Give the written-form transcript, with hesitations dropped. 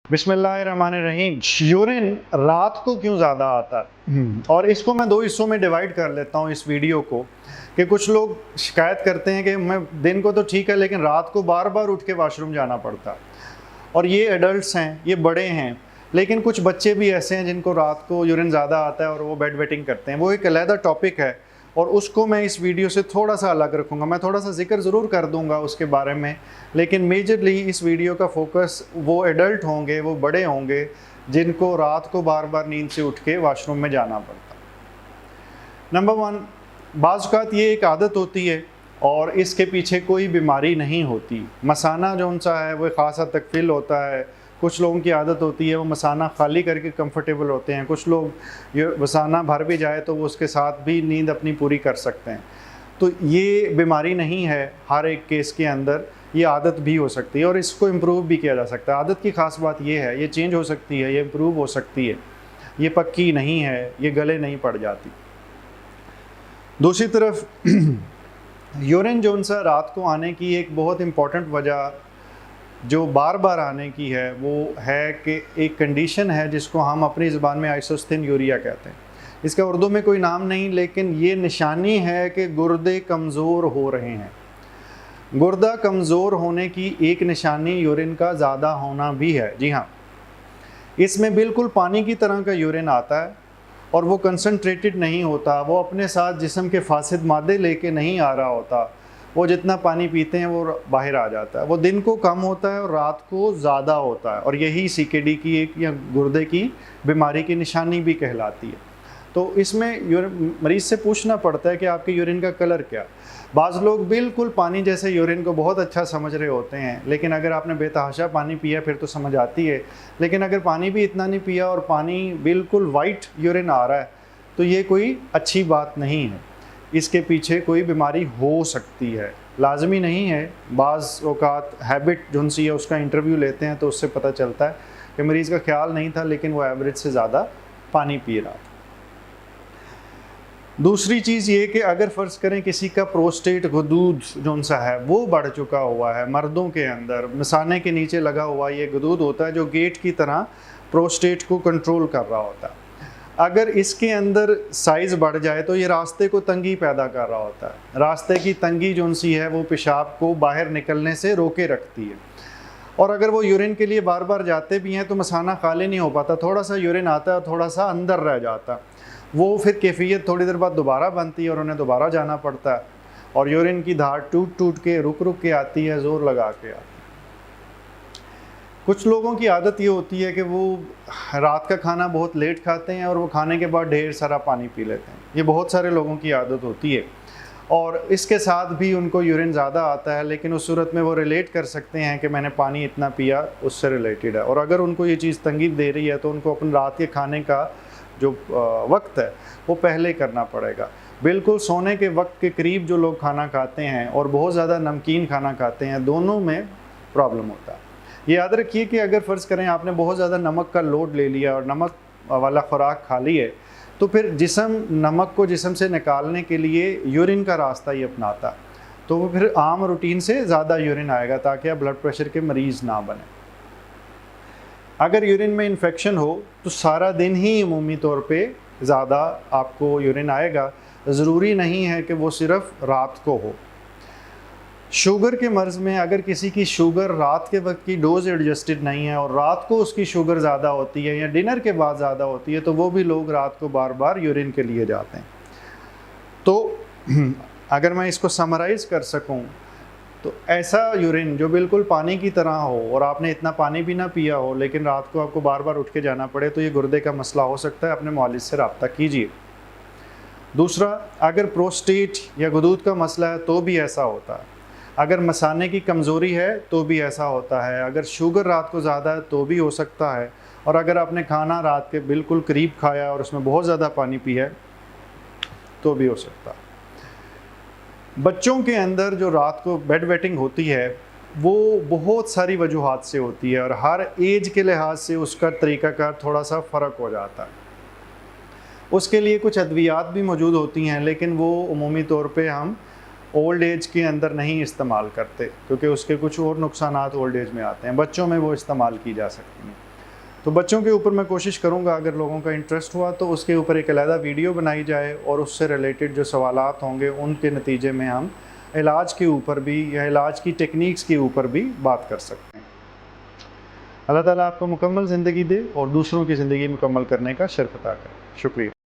बिस्मिल्लाहिर्रहमानिर्रहीम। यूरिन रात को क्यों ज़्यादा आता है? और इसको मैं दो हिस्सों में डिवाइड कर लेता हूँ इस वीडियो को, कि कुछ लोग शिकायत करते हैं कि मैं दिन को तो ठीक है लेकिन रात को बार बार उठ के वॉशरूम जाना पड़ता है। और ये एडल्ट्स हैं, ये बड़े हैं, लेकिन कुछ बच्चे भी ऐसे हैं जिनको रात को यूरिन ज़्यादा आता है और वो बेड वेटिंग करते हैं। वो एक अलग टॉपिक है और उसको मैं इस वीडियो से थोड़ा सा अलग रखूँगा। मैं थोड़ा सा जिक्र ज़रूर कर दूँगा उसके बारे में, लेकिन मेजरली इस वीडियो का फोकस वो एडल्ट होंगे, वो बड़े होंगे जिनको रात को बार बार नींद से उठ के वॉशरूम में जाना पड़ता है। नंबर वन, बाज़ औक़ात ये एक आदत होती है और इसके पीछे कोई बीमारी नहीं होती। मसाना जो सा है वो ख़ास हद तक फिल होता है। कुछ लोगों की आदत होती है वो मसाना खाली करके कंफर्टेबल होते हैं। कुछ लोग ये मसाना भर भी जाए तो वो उसके साथ भी नींद अपनी पूरी कर सकते हैं। तो ये बीमारी नहीं है, हर एक केस के अंदर ये आदत भी हो सकती है और इसको इम्प्रूव भी किया जा सकता है। आदत की ख़ास बात ये है, ये चेंज हो सकती है, ये इम्प्रूव हो सकती है, ये पक्की नहीं है, ये गले नहीं पड़ जाती। दूसरी तरफ यूरिन जो सा रात को आने की एक बहुत इम्पॉर्टेंट वजह जो बार बार आने की है वो है कि एक कंडीशन है जिसको हम अपनी ज़बान में आइसोस्थेनियूरिया कहते हैं। इसका उर्दू में कोई नाम नहीं, लेकिन ये निशानी है कि गुर्दे कमज़ोर हो रहे हैं। गुर्दा कमज़ोर होने की एक निशानी यूरिन का ज़्यादा होना भी है। जी हाँ, इसमें बिल्कुल पानी की तरह का यूरिन आता है और वो कंसनट्रेटेड नहीं होता, वो अपने साथ जिस्म के फासिद मादे लेके नहीं आ रहा होता। वो जितना पानी पीते हैं वो बाहर आ जाता है। वो दिन को कम होता है और रात को ज़्यादा होता है और यही CKD की एक या गुर्दे की बीमारी की निशानी भी कहलाती है। तो इसमें मरीज़ से पूछना पड़ता है कि आपके यूरिन का कलर क्या। बाज़ लोग बिल्कुल पानी जैसे यूरिन को बहुत अच्छा समझ रहे होते हैं, लेकिन अगर आपने बेतहाशा पानी पिया फिर तो समझ आती है। लेकिन अगर पानी भी इतना नहीं पिया और पानी बिल्कुल वाइट यूरिन आ रहा है तो ये कोई अच्छी बात नहीं है। इसके पीछे कोई बीमारी हो सकती है, लाजमी नहीं है। बाज़ औक़ात हैबिट जो सी है उसका इंटरव्यू लेते हैं तो उससे पता चलता है कि मरीज़ का ख्याल नहीं था लेकिन वो एवरेज से ज़्यादा पानी पी रहा था। दूसरी चीज़ ये कि अगर फ़र्ज़ करें किसी का प्रोस्टेट गदूद जो सा है वो बढ़ चुका हुआ है, मर्दों के अंदर मसाने के नीचे लगा हुआ ये गदूद होता है जो गेट की तरह प्रोस्टेट को कंट्रोल कर रहा होता है। अगर इसके अंदर साइज़ बढ़ जाए तो ये रास्ते को तंगी पैदा कर रहा होता है। रास्ते की तंगी जो सी है वो पेशाब को बाहर निकलने से रोके रखती है और अगर वो यूरिन के लिए बार बार जाते भी हैं तो मसाना खाली नहीं हो पाता, थोड़ा सा यूरिन आता है और थोड़ा सा अंदर रह जाता है। वो फिर कैफियत थोड़ी देर बाद दोबारा बनती है और उन्हें दोबारा जाना पड़ता है और यूरिन की धार टूट टूट के रुक रुक के आती है, ज़ोर लगा के आती है। कुछ लोगों की आदत ये होती है कि वो रात का खाना बहुत लेट खाते हैं और वो खाने के बाद ढेर सारा पानी पी लेते हैं। ये बहुत सारे लोगों की आदत होती है और इसके साथ भी उनको यूरिन ज़्यादा आता है, लेकिन उस सूरत में वो रिलेट कर सकते हैं कि मैंने पानी इतना पिया, उससे रिलेटेड है। और अगर उनको ये चीज़ तंगी दे रही है तो उनको अपन रात के खाने का जो वक्त है वो पहले करना पड़ेगा। बिल्कुल सोने के वक्त के करीब जो लोग खाना खाते हैं और बहुत ज़्यादा नमकीन खाना खाते हैं, दोनों में प्रॉब्लम होता है। ये याद रखिए कि अगर फ़र्ज़ करें आपने बहुत ज़्यादा नमक का लोड ले लिया और नमक वाला ख़ुराक खा ली है तो फिर जिस्म नमक को जिस्म से निकालने के लिए यूरिन का रास्ता ही अपनाता, तो वो फिर आम रूटीन से ज़्यादा यूरिन आएगा ताकि आप ब्लड प्रेशर के मरीज़ ना बने। अगर यूरिन में इन्फेक्शन हो तो सारा दिन ही अमूमी तौर पे ज़्यादा आपको यूरिन आएगा। ज़रूरी नहीं है कि वो सिर्फ़ रात को हो। शुगर के मर्ज़ में अगर किसी की शुगर रात के वक्त की डोज एडजस्टेड नहीं है और रात को उसकी शुगर ज़्यादा होती है या डिनर के बाद ज़्यादा होती है तो वो भी लोग रात को बार बार यूरिन के लिए जाते हैं। तो अगर मैं इसको समराइज़ कर सकूं तो ऐसा यूरिन जो बिल्कुल पानी की तरह हो और आपने इतना पानी भी ना पिया हो लेकिन रात को आपको बार बार उठ के जाना पड़े तो ये गुर्दे का मसला हो सकता है। अपने मुआलिज से रब्ता कीजिए। दूसरा, अगर प्रोस्टेट या गदूद का मसला है तो भी ऐसा होता है। अगर मसाने की कमज़ोरी है तो भी ऐसा होता है। अगर शुगर रात को ज़्यादा है तो भी हो सकता है। और अगर आपने खाना रात के बिल्कुल करीब खाया और उसमें बहुत ज़्यादा पानी पिया है तो भी हो सकता है। बच्चों के अंदर जो रात को बेड वेटिंग होती है वो बहुत सारी वजूहात से होती है और हर एज के लिहाज से उसका तरीक़ाकार थोड़ा सा फ़र्क हो जाता है। उसके लिए कुछ अद्वियात भी मौजूद होती हैं लेकिन वो अमूमी तौर पे हम ओल्ड एज के अंदर नहीं इस्तेमाल करते, क्योंकि उसके कुछ और नुकसानात ओल्ड एज में आते हैं। बच्चों में वो इस्तेमाल की जा सकती हैं। तो बच्चों के ऊपर मैं कोशिश करूँगा, अगर लोगों का इंटरेस्ट हुआ तो उसके ऊपर एक अलहदा वीडियो बनाई जाए और उससे रिलेटेड जो सवालात होंगे उनके नतीजे में हम इलाज के ऊपर भी या इलाज की टेक्निक्स के ऊपर भी बात कर सकते हैं। अल्लाह ताला आपको मुकम्मल ज़िंदगी दे और दूसरों की ज़िंदगी मुकम्मल करने का शर्फ अता करे। शुक्रिया।